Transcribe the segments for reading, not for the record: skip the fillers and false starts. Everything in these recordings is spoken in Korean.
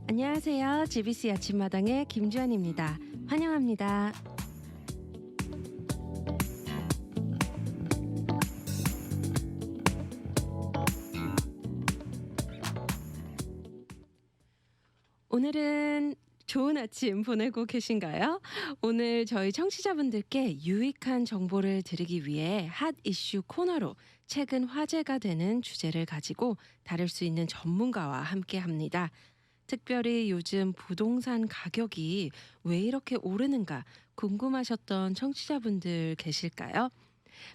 안녕하세요. GBC 아침마당의 김주환입니다. 환영합니다. 오늘은 좋은 아침 보내고 계신가요? 오늘 저희 청취자분들께 유익한 정보를 드리기 위해 핫 이슈 코너로 최근 화제가 되는 주제를 가지고 다룰 수 있는 전문가와 함께 합니다. 특별히 요즘 부동산 가격이 왜 이렇게 오르는가 궁금하셨던 청취자분들 계실까요?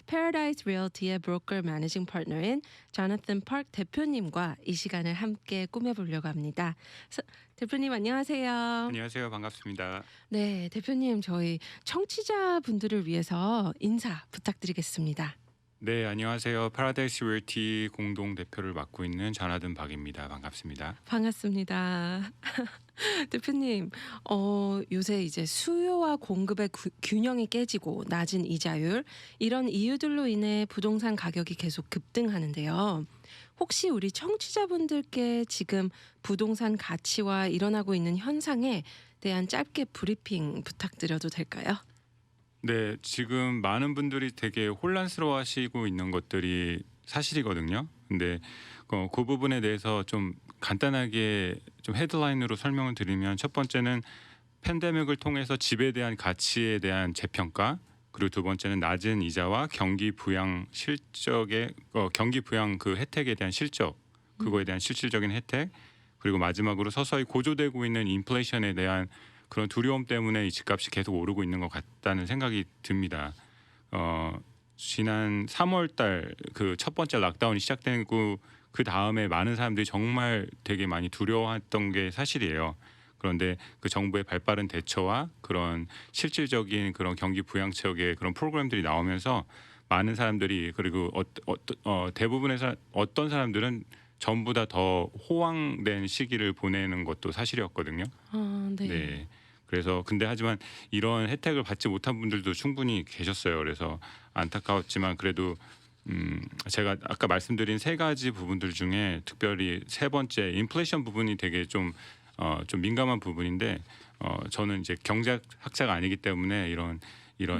패러다이스 리얼티의 브로커 매니징 파트너인 조나탄 파크 대표님과 이 시간을 함께 꾸며보려고 합니다. 대표님 안녕하세요. 안녕하세요. 반갑습니다. 네, 대표님 저희 청취자분들을 위해서 인사 부탁드리겠습니다. 네, 안녕하세요. 파라다이스 리얼티 공동 대표를 맡고 있는 조나단 박입니다. 반갑습니다. 반갑습니다. 대표님, 요새 이제 수요와 공급의 균형이 깨지고 낮은 이자율 이런 이유들로 인해 부동산 가격이 계속 급등하는데요. 혹시 우리 청취자분들께 지금 부동산 가치와 일어나고 있는 현상에 대한 짧게 브리핑 부탁드려도 될까요? 네, 지금 많은 분들이 되게 혼란스러워하시고 있는 것들이 사실이거든요. 근데 그 부분에 대해서 좀 간단하게 좀 헤드라인으로 설명을 드리면 첫 번째는 팬데믹을 통해서 집에 대한 가치에 대한 재평가, 그리고 두 번째는 낮은 이자와 경기 부양 실적의 경기 부양 그 혜택에 대한 실적, 그거에 대한 실질적인 혜택, 그리고 마지막으로 서서히 고조되고 있는 인플레이션에 대한 그런 두려움 때문에 이 집값이 계속 오르고 있는 것 같다는 생각이 듭니다. 지난 3월 달 그 첫 번째 락다운이 시작되고 그 다음에 많은 사람들이 정말 되게 많이 두려워했던 게 사실이에요. 그런데 그 정부의 발빠른 대처와 그런 실질적인 그런 경기 부양책의 그런 프로그램들이 나오면서 많은 사람들이, 그리고 대부분의 어떤 사람들은 전부 다 더 호황된 시기를 보내는 것도 사실이었거든요. 아, 네. 네. 그래서 근데 하지만 이런 혜택을 받지 못한 분들도 충분히 계셨어요. 그래서 안타까웠지만 그래도 제가 아까 말씀드린 세 가지 부분들 중에 특별히 세 번째 인플레이션 부분이 되게 좀 민감한 부분인데, 저는 이제 경제학자가 아니기 때문에 이런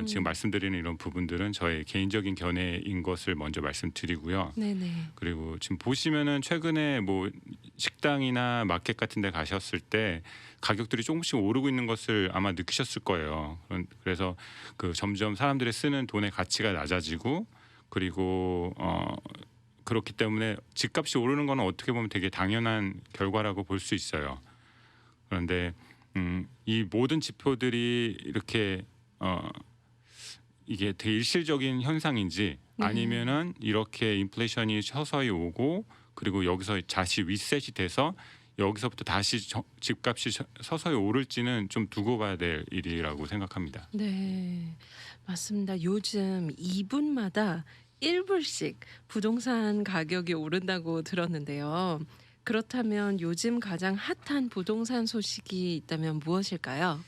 지금 말씀드리는 이런 부분들은 저의 개인적인 견해인 것을 먼저 말씀드리고요. 네네. 그리고 지금 보시면은 최근에 뭐 식당이나 마켓 같은 데 가셨을 때 가격들이 조금씩 오르고 있는 것을 아마 느끼셨을 거예요. 그래서 그 점점 사람들의 쓰는 돈의 가치가 낮아지고, 그리고 그렇기 때문에 집값이 오르는 거는 어떻게 보면 되게 당연한 결과라고 볼 수 있어요. 그런데 이 모든 지표들이 이렇게 이게 되게 일시적인 현상인지 네. 아니면은 이렇게 인플레이션이 서서히 오고 그리고 여기서 다시 리셋이 돼서 여기서부터 다시 집값이 서서히 오를지는 좀 두고 봐야 될 일이라고 생각합니다. 네, 맞습니다. 요즘 2분마다 1불씩 부동산 가격이 오른다고 들었는데요. 그렇다면 요즘 가장 핫한 부동산 소식이 있다면 무엇일까요?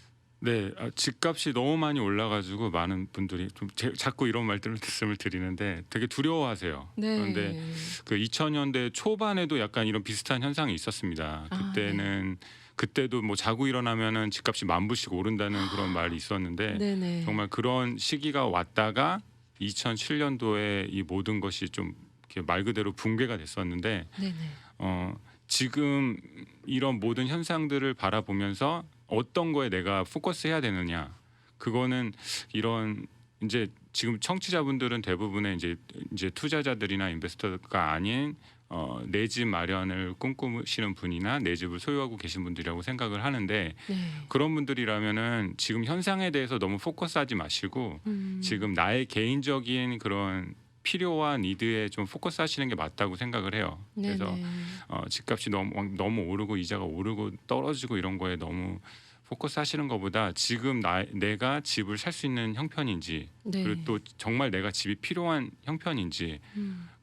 네, 집값이 너무 많이 올라가지고 많은 분들이 좀 자꾸 이런 말씀을 드리는데 되게 두려워하세요. 그런데 네. 그 2000년대 초반에도 약간 이런 비슷한 현상이 있었습니다. 아, 그때도 뭐 자고 일어나면은 집값이 10,000불씩 오른다는 그런 말이 있었는데, 네네. 정말 그런 시기가 왔다가 2007년도에 이 모든 것이 좀 이렇게 말 그대로 붕괴가 됐었는데, 네네. 지금 이런 모든 현상들을 바라보면서 어떤 거에 내가 포커스해야 되느냐, 그거는 이런 이제 지금 청취자분들은 대부분의 이제 투자자들이나 인베스터가 아닌 내 집 마련을 꿈꾸시는 분이나 내 집을 소유하고 계신 분들이라고 생각을 하는데, 네. 그런 분들이라면은 지금 현상에 대해서 너무 포커스하지 마시고 지금 나의 개인적인 그런 필요와 니드에 좀 포커스하시는 게 맞다고 생각을 해요. 그래서 네네. 집값이 너무 오르고 이자가 오르고 떨어지고 이런 거에 너무 포커스하시는 것보다 지금 내가 집을 살 수 있는 형편인지, 네. 그리고 또 정말 내가 집이 필요한 형편인지,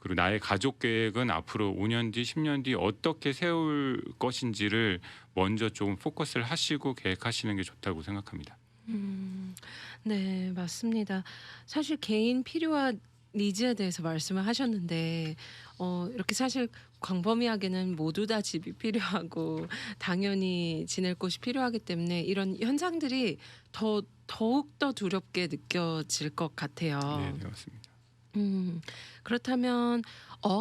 그리고 나의 가족 계획은 앞으로 5년 뒤, 10년 뒤 어떻게 세울 것인지를 먼저 좀 포커스를 하시고 계획하시는 게 좋다고 생각합니다. 음. 네, 맞습니다. 사실 개인 필요와 니즈에 대해서 말씀을 하셨는데 이렇게 사실 광범위하게는 모두 다 집이 필요하고 당연히 지낼 곳이 필요하기 때문에 이런 현상들이 더욱 더 두렵게 느껴질 것 같아요. 네, 네 맞습니다. 음, 그렇다면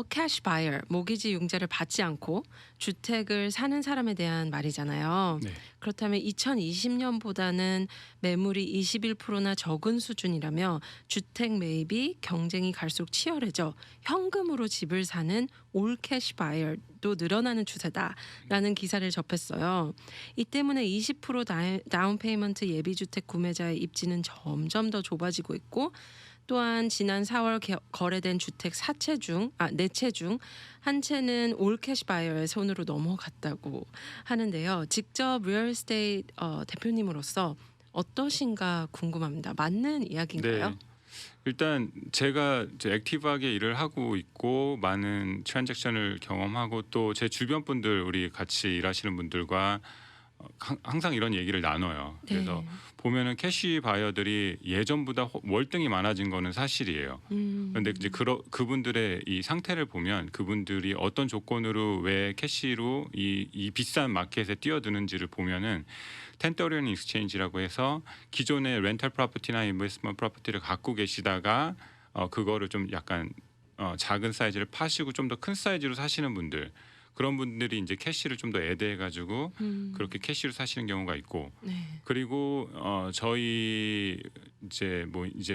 캐시 바이어, 모기지 융자를 받지 않고 주택을 사는 사람에 대한 말이잖아요. 네. 그렇다면 2020년보다는 매물이 21%나 적은 수준이라며 주택 매입이 경쟁이 갈수록 치열해져 현금으로 집을 사는 올 캐시 바이어도 늘어나는 추세다라는 기사를 접했어요. 이 때문에 20% 다운 페이먼트 예비 주택 구매자의 입지는 점점 더 좁아지고 있고 또한 지난 4월 거래된 주택 4채 중 한 채는 올 캐시 바이어의 손으로 넘어갔다고 하는데요. 직접 리얼 에스테이트 대표님으로서 어떠신가 궁금합니다. 맞는 이야기인가요? 네. 일단 제가 이제 액티브하게 일을 하고 있고 많은 트랜잭션을 경험하고 또 제 주변 분들 우리 같이 일하시는 분들과 항상 이런 얘기를 나눠요. 그래서 네. 보면은 캐시 바이어들이 예전보다 월등히 많아진 거는 사실이에요. 그런데 이제 그분들의 이 상태를 보면 그분들이 어떤 조건으로 왜 캐시로 이 비싼 마켓에 뛰어드는지를 보면은 1031 익스체인지라고 해서 기존의 렌탈 프로퍼티나 인베스트먼트 프로퍼티를 갖고 계시다가 그거를 좀 약간 작은 사이즈를 파시고 좀 더 큰 사이즈로 사시는 분들 그런 분들이 이제 캐시를 좀 더 애대해 가지고 그렇게 캐시로 사시는 경우가 있고 네. 그리고 저희 이제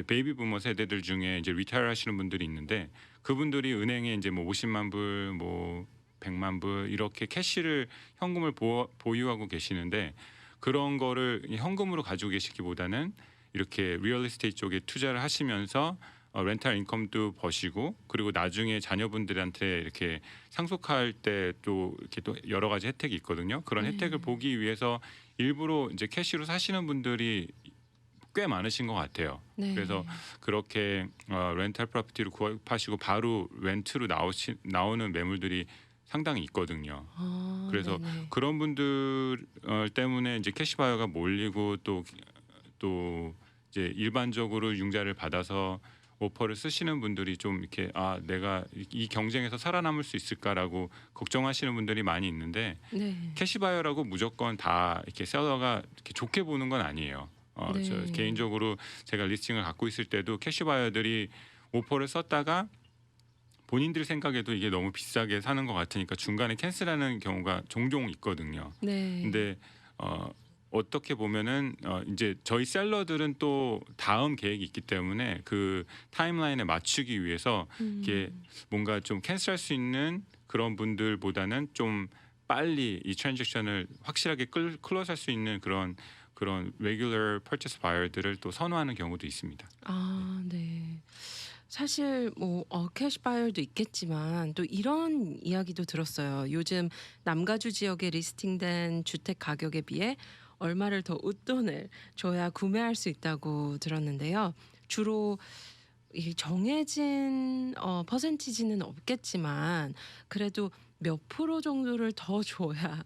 베이비 부머 세대들 중에 이제 리타이어 하시는 분들이 있는데 그분들이 은행에 이제 뭐 50만 불, 뭐 100만 불 이렇게 캐시를 현금을 보유하고 계시는데 그런 거를 현금으로 가지고 계시기보다는 이렇게 리얼 에스테이트 쪽에 투자를 하시면서 렌탈 인컴도 버시고 그리고 나중에 자녀분들한테 이렇게 상속할 때 또 이렇게 또 여러 가지 혜택이 있거든요. 그런 네. 혜택을 보기 위해서 일부러 이제 캐시로 사시는 분들이 꽤 많으신 것 같아요. 네. 그래서 그렇게 렌탈 프로퍼티를 구입하시고 바로 렌트로 나오는 매물들이 상당히 있거든요. 그래서 네네. 그런 분들 때문에 이제 캐시 바이어가 몰리고 또 이제 일반적으로 융자를 받아서 오퍼를 쓰시는 분들이 좀 이렇게 내가 이 경쟁에서 살아남을 수 있을까라고 걱정하시는 분들이 많이 있는데 네. 캐시 바이어라고 무조건 다 이렇게 셀러가 이렇게 좋게 보는 건 아니에요. 저 네. 개인적으로 제가 리스팅을 갖고 있을 때도 캐시 바이어들이 오퍼를 썼다가 본인들 생각에도 이게 너무 비싸게 사는 것 같으니까 중간에 캔슬하는 경우가 종종 있거든요. 네. 근데 어떻게 보면은 이제 저희 셀러들은 또 다음 계획이 있기 때문에 그 타임라인에 맞추기 위해서 이게 뭔가 좀 캔슬할 수 있는 그런 분들보다는 좀 빨리 이 트랜잭션을 확실하게 클로즈할 수 있는 그런 레귤러 퍼체스 바이어들을 또 선호하는 경우도 있습니다. 네. 사실 뭐 캐시 바이어도 있겠지만 또 이런 이야기도 들었어요. 요즘 남가주 지역에 리스팅된 주택 가격에 비해 얼마를 더 웃돈을 줘야 구매할 수 있다고 들었는데요. 주로 이 정해진 퍼센티지는 없겠지만 그래도 몇 프로 정도를 더 줘야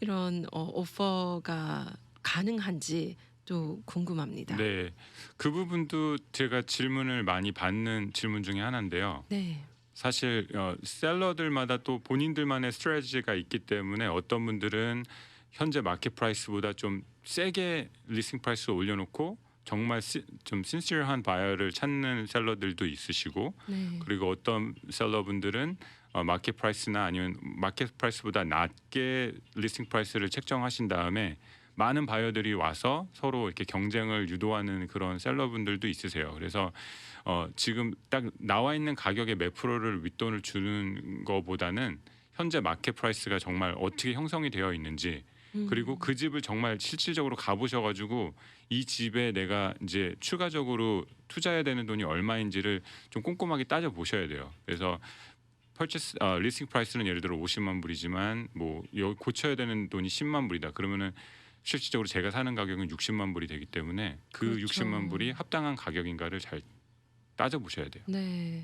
이런 오퍼가 가능한지 또 궁금합니다. 네, 그 부분도 제가 질문을 많이 받는 질문 중에 하나인데요. 네. 사실 셀러들마다 또 본인들만의 스트래티지가 있기 때문에 어떤 분들은 현재 마켓 프라이스보다 좀 세게 리스팅 프라이스를 올려놓고 정말 좀 신시어한 바이어를 찾는 셀러들도 있으시고 네. 그리고 어떤 셀러분들은 마켓 프라이스나 아니면 마켓 프라이스보다 낮게 리스팅 프라이스를 책정하신 다음에 많은 바이어들이 와서 서로 이렇게 경쟁을 유도하는 그런 셀러분들도 있으세요. 그래서 지금 딱 나와 있는 가격의 몇 프로를 윗돈을 주는 거보다는 현재 마켓 프라이스가 정말 어떻게 형성이 되어 있는지 그리고 그 집을 정말 실질적으로 가보셔가지고 이 집에 내가 이제 추가적으로 투자해야 되는 돈이 얼마인지를 좀 꼼꼼하게 따져 보셔야 돼요. 그래서 리스팅 프라이스는 예를 들어 50만 불이지만 뭐 고쳐야 되는 돈이 10만 불이다. 그러면은 실질적으로 제가 사는 가격은 60만 불이 되기 때문에 그 그렇죠. 60만 불이 합당한 가격인가를 잘 따져 보셔야 돼요. 네.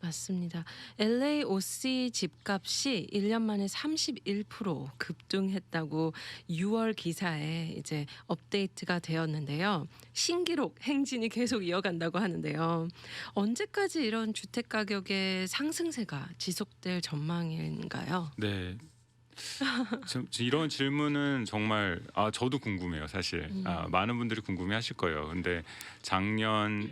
맞습니다. LAOC 집값이 1년 만에 31% 급등했다고 6월 기사에 이제 업데이트가 되었는데요. 신기록 행진이 계속 이어간다고 하는데요. 언제까지 이런 주택 가격의 상승세가 지속될 전망인가요? 네. 이런 질문은 정말 저도 궁금해요, 사실. 음. 많은 분들이 궁금해하실 거예요. 근데 작년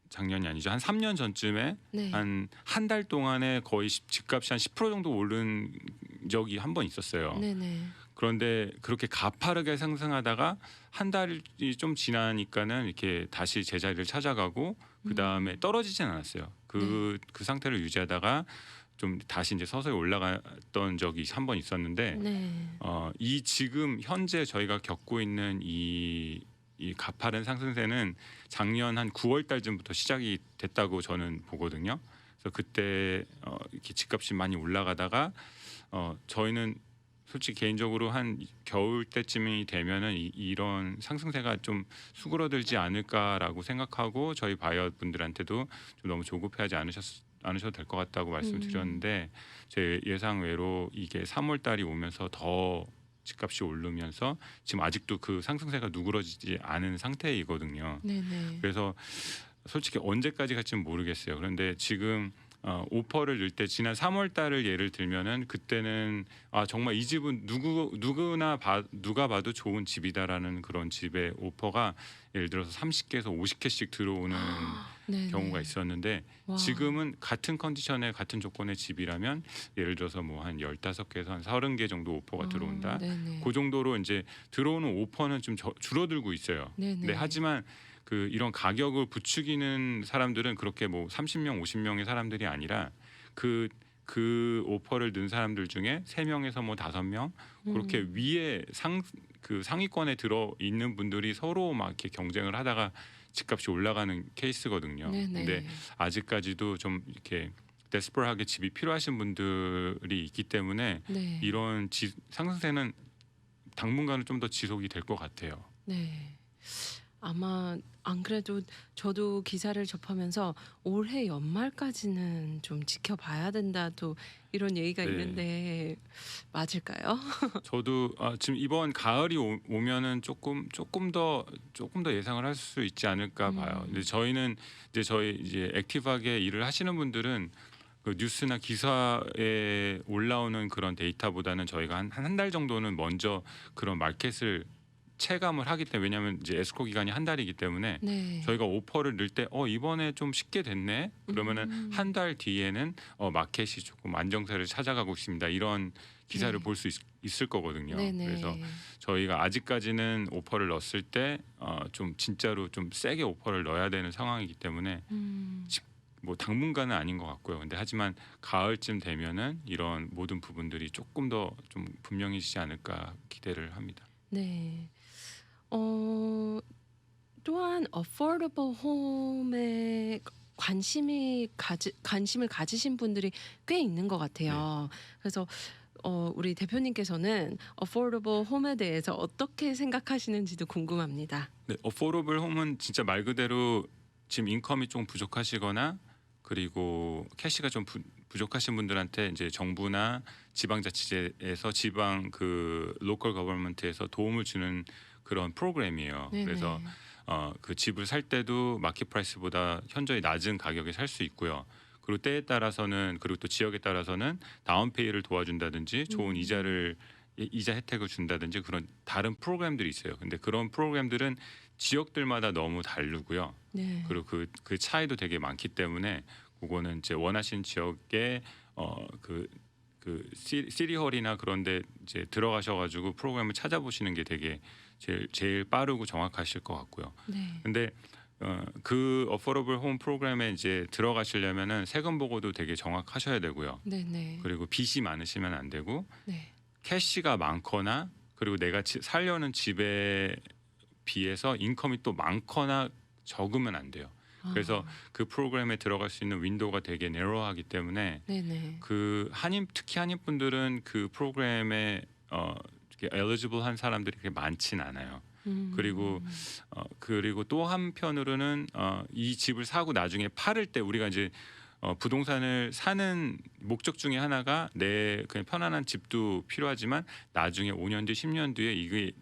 작년이 아니죠. 한 3년 전쯤에 네. 한 달 동안에 거의 집값이 한 10% 정도 오른 적이 한 번 있었어요. 네네. 그런데 그렇게 가파르게 상승하다가 한 달이 좀 지나니까는 이렇게 다시 제자리를 찾아가고 그다음에 떨어지진 않았어요. 네. 그 상태를 유지하다가 좀 다시 이제 서서히 올라갔던 적이 한 번 있었는데 네. 이 지금 현재 저희가 겪고 있는 이 가파른 상승세는 작년 한 9월 달쯤부터 시작이 됐다고 저는 보거든요. 그래서 그때 이렇게 집값이 많이 올라가다가 저희는 솔직히 개인적으로 한 겨울 때쯤이 되면은 이런 상승세가 좀 수그러들지 않을까라고 생각하고 저희 바이어 분들한테도 좀 너무 조급해하지 않으셔도 될 것 같다고 음. 말씀드렸는데 제 예상 외로 이게 3월 달이 오면서 더 집값이 오르면서 지금 아직도 그 상승세가 누그러지지 않은 상태이거든요. 네네. 그래서 솔직히 언제까지 갈지는 모르겠어요. 그런데 지금 오퍼를 넣을 때 지난 3월 달을 예를 들면은 그때는 정말 이 집은 누가 봐도 좋은 집이다라는 그런 집의 오퍼가 예를 들어서 30개에서 50개씩 들어오는 경우가 네네. 있었는데 와. 지금은 같은 컨디션에 같은 조건의 집이라면 예를 들어서 뭐 한 15개에서 한 30개 정도 오퍼가 들어온다. 네네. 그 정도로 이제 들어오는 오퍼는 좀 줄어들고 있어요. 근데 네네. 하지만 이런 가격을 부추기는 사람들은 그렇게 뭐 30명, 50명의 사람들이 아니라 그 오퍼를 넣은 사람들 중에 3명에서 뭐 5명 그렇게 음. 위에 그 상위권에 들어 있는 분들이 서로 막 이렇게 경쟁을 하다가 집값이 올라가는 케이스거든요. 근데 네네. 아직까지도 좀 이렇게 데스퍼하게 집이 필요하신 분들이 있기 때문에 네. 이런 상승세는 당분간은 좀 더 지속이 될 것 같아요. 네. 아마 안 그래도 저도 기사를 접하면서 올해 연말까지는 좀 지켜봐야 된다 또 이런 얘기가 네. 있는데 맞을까요? 저도 지금 이번 가을이 오면은 조금 더 예상을 할 수 있지 않을까 봐요. 근데 음. 저희는 저희 이제 액티브하게 일을 하시는 분들은 그 뉴스나 기사에 올라오는 그런 데이터보다는 저희가 한 달 정도는 먼저 그런 마켓을 체감을 하기 때문에 왜냐하면 이제 에스코 기간이 한 달이기 때문에 네. 저희가 오퍼를 넣을 때 이번에 좀 쉽게 됐네 그러면은 한 음. 달 뒤에는 마켓이 조금 안정세를 찾아가고 있습니다 이런 기사를 네. 볼 수 있을 거거든요. 그래서 네네. 저희가 아직까지는 오퍼를 넣었을 때 좀 진짜로 좀 세게 오퍼를 넣어야 되는 상황이기 때문에 음. 뭐 당분간은 아닌 것 같고요. 근데 하지만 가을쯤 되면은 이런 모든 부분들이 조금 더 좀 분명해지지 않을까 기대를 합니다. 네. 어 또한 affordable home에 관심을 가지신 분들이 꽤 있는 것 네. 같아요. 그래서 우리 대표님께서는 affordable home에 대해서 어떻게 생각하시는지도 궁금합니다. 네, 어포더블 홈은 진짜 말 그대로 지금 인컴이 좀 부족하시거나 그리고 캐시가 좀 부족하신 분들한테 이제 정부나 지방자치제에서 지방 그 로컬 거버먼트에서 도움을 주는 그런 프로그램이에요. 그래서 네네. 그 집을 살 때도 마켓 프라이스보다 현저히 낮은 가격에 살 수 있고요. 그리고 때에 따라서는 그리고 또 지역에 따라서는 다운페이를 도와준다든지 좋은 음. 이자 혜택을 준다든지 그런 다른 프로그램들이 있어요. 근데 그런 프로그램들은 지역들마다 너무 다르고요. 네. 그리고 그 차이도 되게 많기 때문에 그거는 이제 원하시는 지역에 시리홀이나 그런데 이제 들어가셔가지고 프로그램을 찾아보시는 게 되게 제일 빠르고 정확하실 것 같고요. 네. 근데 그 어포더블 홈 프로그램에 이제 들어가시려면은 세금 보고도 되게 정확하셔야 되고요. 네네. 그리고 빚이 많으시면 안 되고 네. 캐시가 많거나 그리고 내가 살려는 집에 비해서 인컴이 또 많거나 적으면 안 돼요. 그래서 아. 그 프로그램에 들어갈 수 있는 윈도우가 되게 내로하기 때문에 네네. 특히 한인 분들은 그 프로그램에 이렇게 eligible 한 사람들이 그렇게 많진 않아요. 그리고 그리고 또 한편으로는 이 집을 사고 나중에 팔을 때 우리가 이제 부동산을 사는 목적 중에 하나가 내 그냥 편안한 집도 필요하지만 나중에 5년 뒤, 10년 뒤에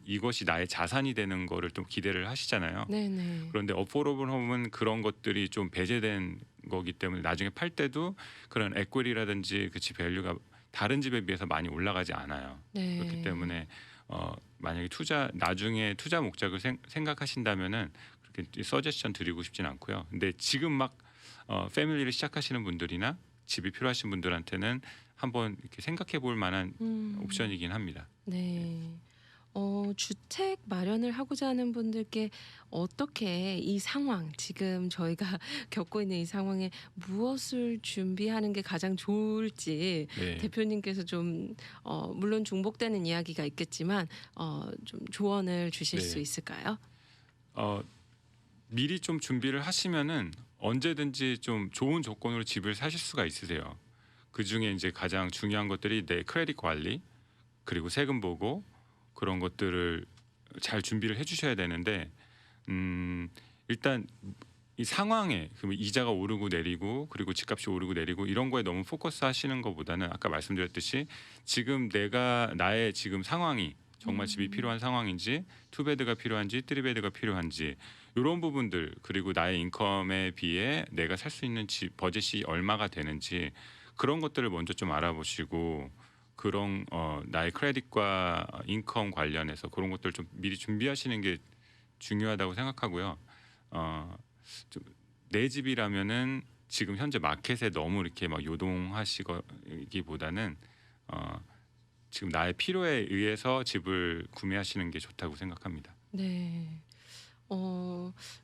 이것이 나의 자산이 되는 거를 좀 기대를 하시잖아요. 네네. 그런데 어포러블 홈은 그런 것들이 좀 배제된 거기 때문에 나중에 팔 때도 그런 에퀴리라든지 그 집 밸류가 다른 집에 비해서 많이 올라가지 않아요. 네. 그렇기 때문에 만약에 나중에 투자 목적을 생각하신다면은 그렇게 서제션 드리고 싶진 않고요. 근데 지금 막 패밀리를 시작하시는 분들이나 집이 필요하신 분들한테는 한번 이렇게 생각해 볼 만한 옵션이긴 합니다. 네. 주택 마련을 하고자 하는 분들께 어떻게 이 상황, 지금 저희가 겪고 있는 이 상황에 무엇을 준비하는 게 가장 좋을지 네. 대표님께서 좀 물론 중복되는 이야기가 있겠지만 좀 조언을 주실 네. 수 있을까요? 미리 좀 준비를 하시면은 언제든지 좀 좋은 조건으로 집을 사실 수가 있으세요. 그 중에 이제 가장 중요한 것들이 내 크레딧 관리 그리고 세금 보고 그런 것들을 잘 준비를 해주셔야 되는데 일단 이 상황에 그 이자가 오르고 내리고 그리고 집값이 오르고 내리고 이런 거에 너무 포커스 하시는 것보다는 아까 말씀드렸듯이 지금 나의 지금 상황이 정말 집이 필요한 상황인지 투베드가 필요한지 쓰리베드가 필요한지 이런 부분들 그리고 나의 인컴에 비해 내가 살 수 있는 집 버젯이 얼마가 되는지 그런 것들을 먼저 좀 알아보시고 그런 나의 크레딧과 인컴 관련해서 그런 것들 좀 미리 준비하시는 게 중요하다고 생각하고요. 내 집이라면은 지금 현재 마켓에 너무 이렇게 막 요동하시기보다는 지금 나의 필요에 의해서 집을 구매하시는 게 좋다고 생각합니다. 네.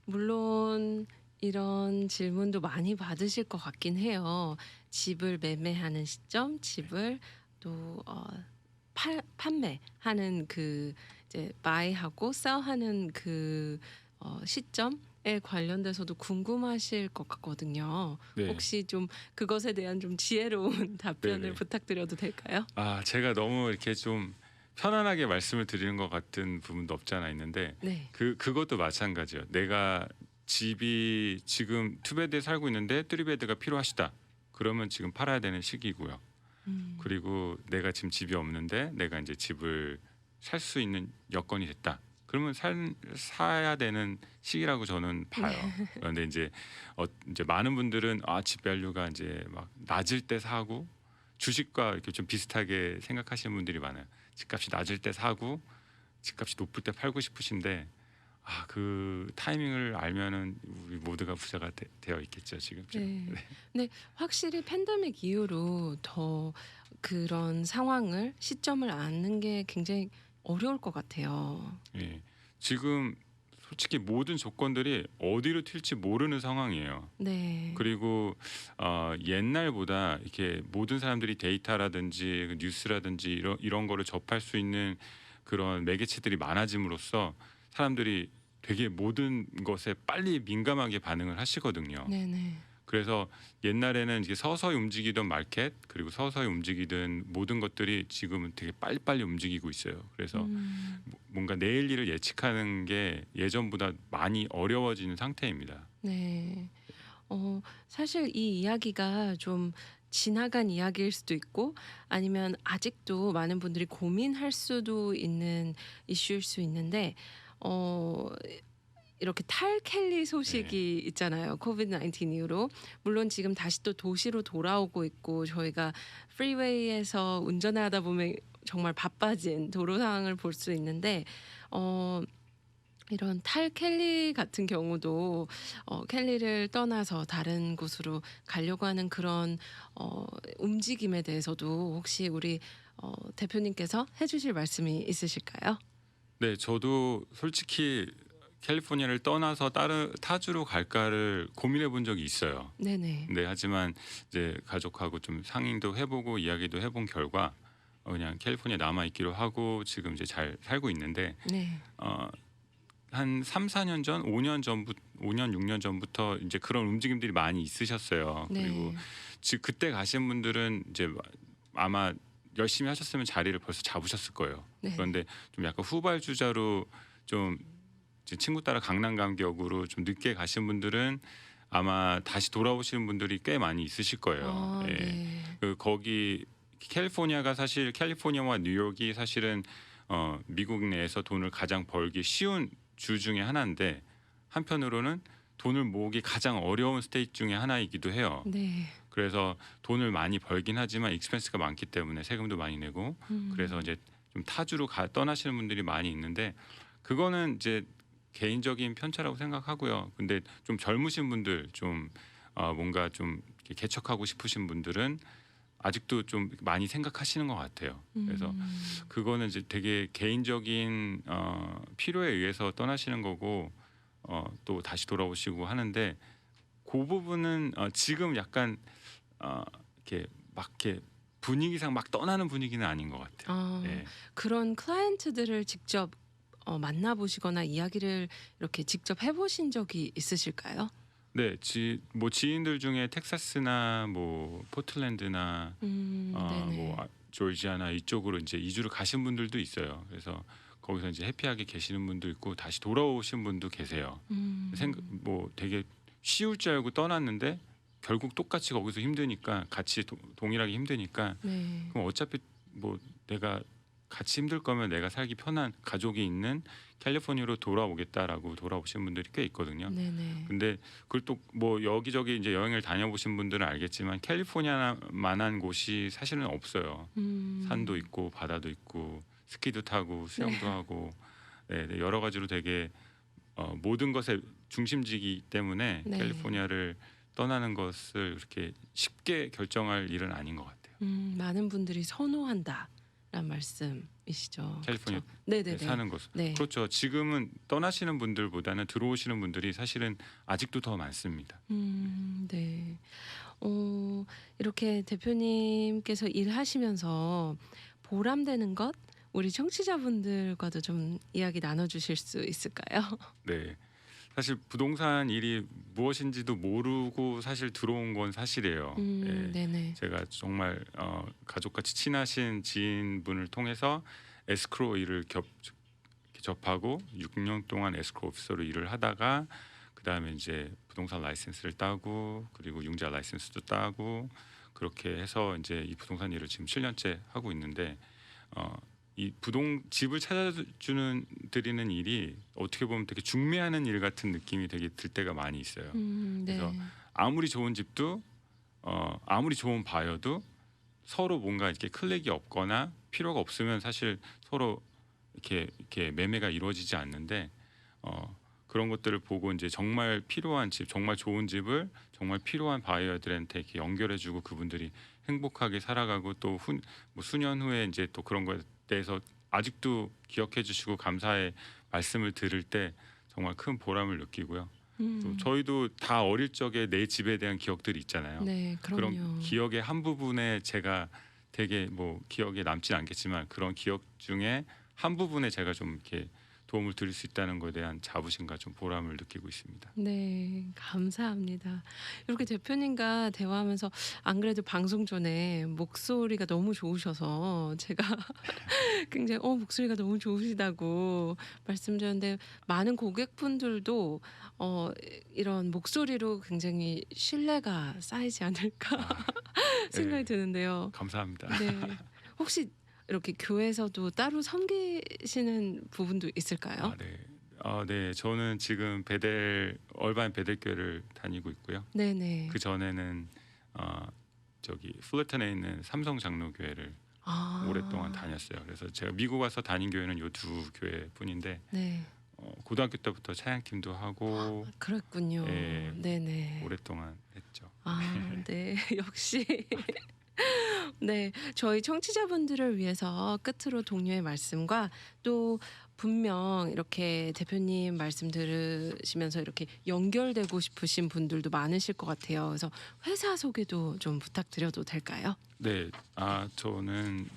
물론 이런 질문도 많이 받으실 것 같긴 해요. 집을 매매하는 시점, 집을 또 판매하는 그 이제 buy하고 sell하는 그 시점에 관련돼서도 궁금하실 것 같거든요. 네. 혹시 좀 그것에 대한 좀 지혜로운 답변을 네네. 부탁드려도 될까요? 제가 너무 이렇게 좀 편안하게 말씀을 드리는 것 같은 부분도 없지 않아 있는데 네. 그것도 마찬가지예요. 내가 집이 지금 투베드에 살고 있는데 쓰리베드가 필요하시다. 그러면 지금 팔아야 되는 시기고요. 그리고 내가 지금 집이 없는데 내가 이제 집을 살 수 있는 여건이 됐다. 그러면 사야 되는 시기라고 저는 봐요. 그런데 이제 많은 분들은 집 밸류가 이제 막 낮을 때 사고 주식과 이렇게 좀 비슷하게 생각하시는 분들이 많아요. 집값이 낮을 때 사고 집값이 높을 때 팔고 싶으신데 그 타이밍을 알면은 우리 모두가 부자가 되어 있겠죠 지금. 네. 근데 확실히 팬데믹 이후로 더 그런 상황을 시점을 아는 게 굉장히 어려울 것 같아요. 예. 지금 솔직히 모든 조건들이 어디로 튈지 모르는 상황이에요. 네. 그리고 옛날보다 이렇게 모든 사람들이 데이터라든지 뉴스라든지 이런 거를 접할 수 있는 그런 매개체들이 많아짐으로써 사람들이 되게 모든 것에 빨리 민감하게 반응을 하시거든요. 네네. 그래서 옛날에는 이제 서서히 움직이던 마켓 그리고 서서히 움직이던 모든 것들이 지금은 되게 빨리빨리 움직이고 있어요. 그래서 뭔가 내일 일을 예측하는 게 예전보다 많이 어려워지는 상태입니다. 네. 사실 이 이야기가 좀 지나간 이야기일 수도 있고 아니면 아직도 많은 분들이 고민할 수도 있는 이슈일 수 있는데 이렇게 탈켈리 소식이 있잖아요. 코비드 19 이후로. 물론 지금 다시 또 도시로 돌아오고 있고 저희가 프리웨이에서 운전을 하다 보면 정말 바빠진 도로 상황을 볼 수 있는데 이런 탈켈리 같은 경우도 켈리를 떠나서 다른 곳으로 가려고 하는 그런 움직임에 대해서도 혹시 우리 대표님께서 해주실 말씀이 있으실까요? 네, 저도 솔직히 캘리포니아를 떠나서 다른 타주로 갈까를 고민해 본 적이 있어요. 네네. 네, 하지만 이제 가족하고 좀 상의도 해보고 이야기도 해본 결과 그냥 캘리포니아 남아 있기로 하고 지금 이제 잘 살고 있는데 네. 한 3, 4년 전, 5년 전부터 5년, 6년 전부터 이제 그런 움직임들이 많이 있으셨어요. 네. 그리고 그때 가신 분들은 이제 아마 열심히 하셨으면 자리를 벌써 잡으셨을 거예요. 네. 그런데 좀 약간 후발주자로 좀 이제 친구 따라 강남 간격으로 좀 늦게 가신 분들은 아마 다시 돌아오시는 분들이 꽤 많이 있으실 거예요. 아, 예. 네. 그 거기 캘리포니아가 사실 캘리포니아와 뉴욕이 사실은 미국 내에서 돈을 가장 벌기 쉬운 주 중에 하나인데 한편으로는 돈을 모으기 가장 어려운 스테이트 중에 하나이기도 해요. 네. 그래서 돈을 많이 벌긴 하지만 익스펜스가 많기 때문에 세금도 많이 내고 그래서 이제 좀 타주로 떠나시는 분들이 많이 있는데 그거는 이제 개인적인 편차라고 생각하고요. 근데 좀 젊으신 분들 좀 뭔가 좀 이렇게 개척하고 싶으신 분들은 아직도 좀 많이 생각하시는 것 같아요. 그래서 그거는 이제 되게 개인적인 필요에 의해서 떠나시는 거고 또 다시 돌아오시고 하는데 그 부분은 지금 약간 이렇게 막 이렇게 분위기상 막 떠나는 분위기는 아닌 것 같아요. 아, 예. 그런 클라이언트들을 직접 만나보시거나 이야기를 이렇게 직접 해보신 적이 있으실까요? 네, 뭐 지인들 중에 텍사스나 뭐 포틀랜드나 네네. 조지아나 이쪽으로 이제 이주를 가신 분들도 있어요. 그래서 거기서 이제 해피하게 계시는 분도 있고 다시 돌아오신 분도 계세요. 뭐 되게 쉬울 줄 알고 떠났는데 결국 똑같이 거기서 힘드니까 같이 동일하게 힘드니까 네. 그럼 어차피 뭐 내가 같이 힘들 거면 내가 살기 편한 가족이 있는 캘리포니아로 돌아오겠다라고 돌아오신 분들이 꽤 있거든요. 네네. 근데 그걸 또 뭐 여기저기 이제 여행을 다녀보신 분들은 알겠지만 캘리포니아만한 곳이 사실은 없어요. 산도 있고 바다도 있고 스키도 타고 수영도 하고 네, 여러 가지로 되게 모든 것의 중심지기 때문에 네. 캘리포니아를 떠나는 것을 이렇게 쉽게 결정할 일은 아닌 것 같아요. 많은 분들이 선호한다란 말씀이시죠. 캘리포니아 그쵸? 네네네. 사는 것은 네. 그렇죠. 지금은 떠나시는 분들보다는 들어오시는 분들이 사실은 아직도 더 많습니다. 네. 이렇게 대표님께서 일하시면서 보람되는 것 우리 청취자분들과도 좀 이야기 나눠주실 수 있을까요? 네. 사실 부동산 일이 무엇인지도 모르고 사실 들어온 건 사실이에요. 예. 네네. 제가 정말 가족같이 친하신 지인분을 통해서 에스크로 일을 접하고 6년 동안 에스크로 오피서로 일을 하다가 그다음에 이제 부동산 라이센스를 따고 그리고 융자 라이센스도 따고 그렇게 해서 이제 이 부동산 일을 지금 7년째 하고 있는데 이 집을 찾아주는 드리는 일이 어떻게 보면 되게 중매하는 일 같은 느낌이 되게 들 때가 많이 있어요. 네. 그래서 아무리 좋은 집도 아무리 좋은 바이어도 서로 뭔가 이렇게 클릭이 없거나 필요가 없으면 사실 서로 이렇게 매매가 이루어지지 않는데 그런 것들을 보고 이제 정말 필요한 집, 정말 좋은 집을 정말 필요한 바이어들한테 이렇게 연결해주고 그분들이 행복하게 살아가고 또 뭐 수년 후에 이제 또 그런 거에 대해서 아직도 기억해주시고 감사의 말씀을 들을 때 정말 큰 보람을 느끼고요. 또 저희도 다 어릴 적에 내 집에 대한 기억들이 있잖아요. 네, 그럼요. 그런 기억의 한 부분에 제가 되게 뭐 기억에 남진 않겠지만 그런 기억 중에 한 부분에 제가 좀 이렇게 도움을 드릴 수 있다는 것에 대한 자부심과 좀 보람을 느끼고 있습니다. 네, 감사합니다. 이렇게 대표님과 대화하면서 안 그래도 방송 전에 목소리가 너무 좋으셔서 제가 굉장히 목소리가 너무 좋으시다고 말씀드렸는데 많은 고객분들도 이런 목소리로 굉장히 신뢰가 쌓이지 않을까 생각이 네, 드는데요. 감사합니다. 네, 혹시 이렇게 교회에서도 따로 섬기시는 부분도 있을까요? 네. 네. 저는 지금 얼바인 베델교회를 다니고 있고요. 네네. 그 전에는 저기 플래턴에 있는 삼성 장로교회를 오랫동안 다녔어요. 그래서 제가 미국 와서 다닌 교회는 요 두 교회뿐인데 네. 고등학교 때부터 찬양팀도 하고 그랬군요. 예, 네네. 오랫동안 했죠. 네. 역시. 네. 저희 청취자분들을 위해서 끝으로 동료의 말씀과 또 분명 이렇게 대표님 말씀 들으시면서 이렇게 연결되고 싶으신 분들도 많으실 것 같아요. 그래서 회사 소개도 좀 부탁드려도 될까요? 네. 저는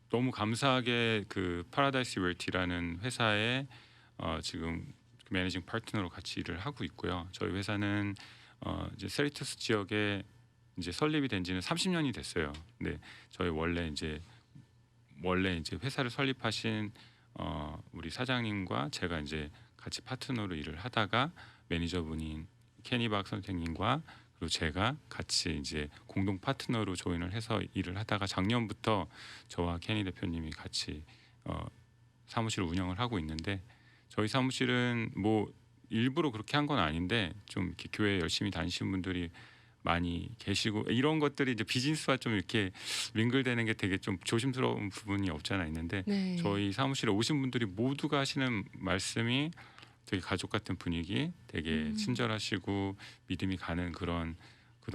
너무 감사하게 그 파라다이스 웰티라는 회사에 지금 매니징 파트너로 같이 일을 하고 있고요. 저희 회사는 이제 세리터스 지역에 이제 설립이 된 지는 30년이 됐어요. 근데 저희 원래 이제 회사를 설립하신 우리 사장님과 제가 이제 같이 파트너로 일을 하다가 매니저분인 케니박 선생님과 그리고 제가 같이 이제 공동 파트너로 조인을 해서 일을 하다가 작년부터 저와 케니 대표님이 같이 사무실을 운영을 하고 있는데 저희 사무실은 뭐 일부러 그렇게 한 건 아닌데 좀 이렇게 교회 열심히 다니시는 분들이 많이 계시고 이런 것들이 이제 비즈니스와 좀 이렇게 링글되는 게 되게 좀 조심스러운 부분이 없잖아 있는데 네. 저희 사무실에 오신 분들이 모두가 하시는 말씀이 되게 가족 같은 분위기, 되게 친절하시고 믿음이 가는 그런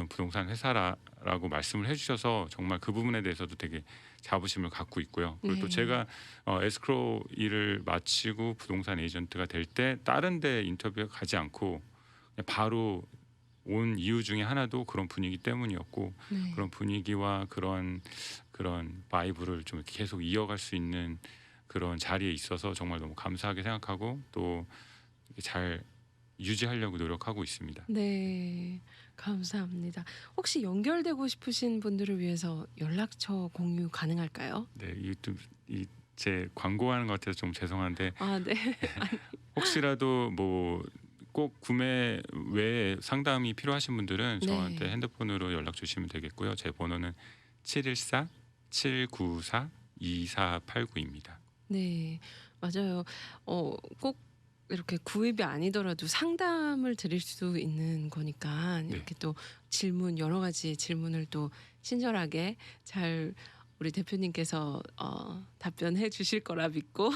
부동산 회사라고 말씀을 해주셔서 정말 그 부분에 대해서도 되게 자부심을 갖고 있고요. 그리고 또 네. 제가 에스크로 일을 마치고 부동산 에이전트가 될 때 다른 데 인터뷰에 가지 않고 그냥 바로 온 이유 중에 하나도 그런 분위기 때문이었고 네. 그런 분위기와 그런 바이브를 좀 이렇게 계속 이어갈 수 있는 그런 자리에 있어서 정말 너무 감사하게 생각하고 또 이렇게 잘 유지하려고 노력하고 있습니다. 네. 감사합니다. 혹시 연결되고 싶으신 분들을 위해서 연락처 공유 가능할까요? 네, 제 광고하는 것 같아서 좀 죄송한데 아, 네. 혹시라도 뭐 꼭 구매 외에 상담이 필요하신 분들은 네. 저한테 핸드폰으로 연락 주시면 되겠고요. 제 번호는 714-794-2489입니다. 네. 맞아요. 꼭 이렇게 구입이 아니더라도 상담을 드릴 수 있는 거니까 네. 이렇게 또 질문 여러 가지 질문을 또 친절하게 잘 우리 대표님께서 답변해 주실 거라 믿고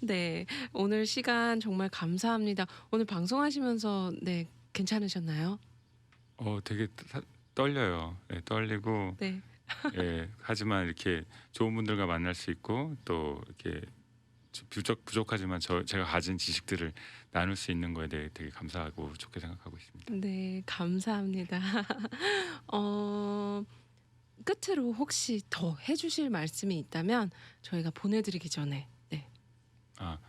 네. 오늘 시간 정말 감사합니다. 오늘 방송하시면서 네, 괜찮으셨나요? 되게 떨려요. 네, 떨리고 네. 예, 하지만 이렇게 좋은 분들과 만날 수 있고 또 이렇게 부족하지만 제가 가진 지식들을 나눌 수 있는 거에 대해 되게 감사하고 좋게 생각하고 있습니다. 네, 감사합니다. 끝으로 혹시 더 해주실 말씀이 있다면 저희가 보내드리기 전에 네, 아,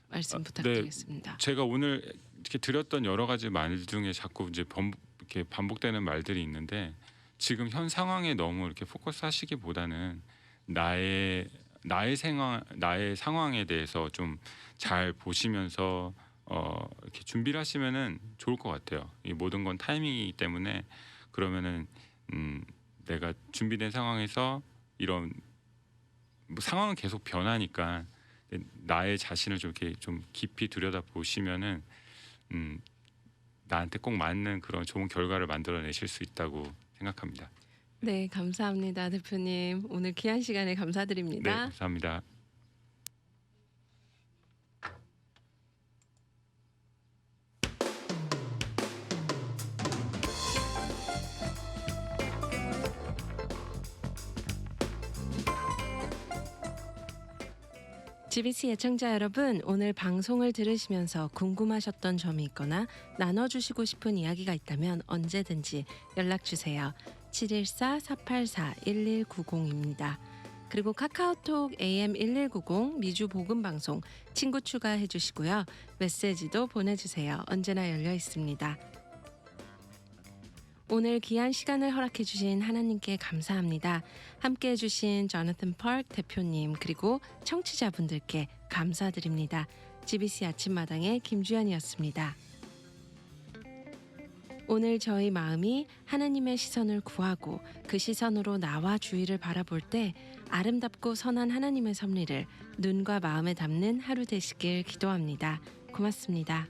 말씀 네. 부탁드리겠습니다. 제가 오늘 이렇게 드렸던 여러 가지 말 중에 자꾸 이제 이렇게 반복되는 말들이 있는데 지금 현 상황에 너무 이렇게 포커스하시기보다는 나의 상황에 대해서 좀 잘 보시면서 이렇게 준비를 하시면은 좋을 것 같아요. 이 모든 건 타이밍이기 때문에 그러면은 내가 준비된 상황에서 이런 뭐 상황은 계속 변하니까 나의 자신을 좀 이렇게 좀 깊이 들여다 보시면은 나한테 꼭 맞는 그런 좋은 결과를 만들어내실 수 있다고 생각합니다. 네, 감사합니다, 대표님. 오늘 귀한 시간에 네, 감사드립니다. 감사합니다. GBC 애청자 여러분, 오늘 방송을 들으시면서 궁금하셨던 점이 있거나 나눠주시고 싶은 이야기가 있다면 언제든지 연락주세요. 714-484-1190입니다. 그리고 카카오톡 AM1190 미주 복음방송 친구 추가해 주시고요. 메시지도 보내주세요. 언제나 열려 있습니다. 오늘 귀한 시간을 허락해 주신 하나님께 감사합니다. 함께해 주신 조나탄 파크 대표님 그리고 청취자분들께 감사드립니다. GBC 아침마당의 김주연이었습니다. 오늘 저희 마음이 하나님의 시선을 구하고 그 시선으로 나와 주위를 바라볼 때 아름답고 선한 하나님의 섭리를 눈과 마음에 담는 하루 되시길 기도합니다. 고맙습니다.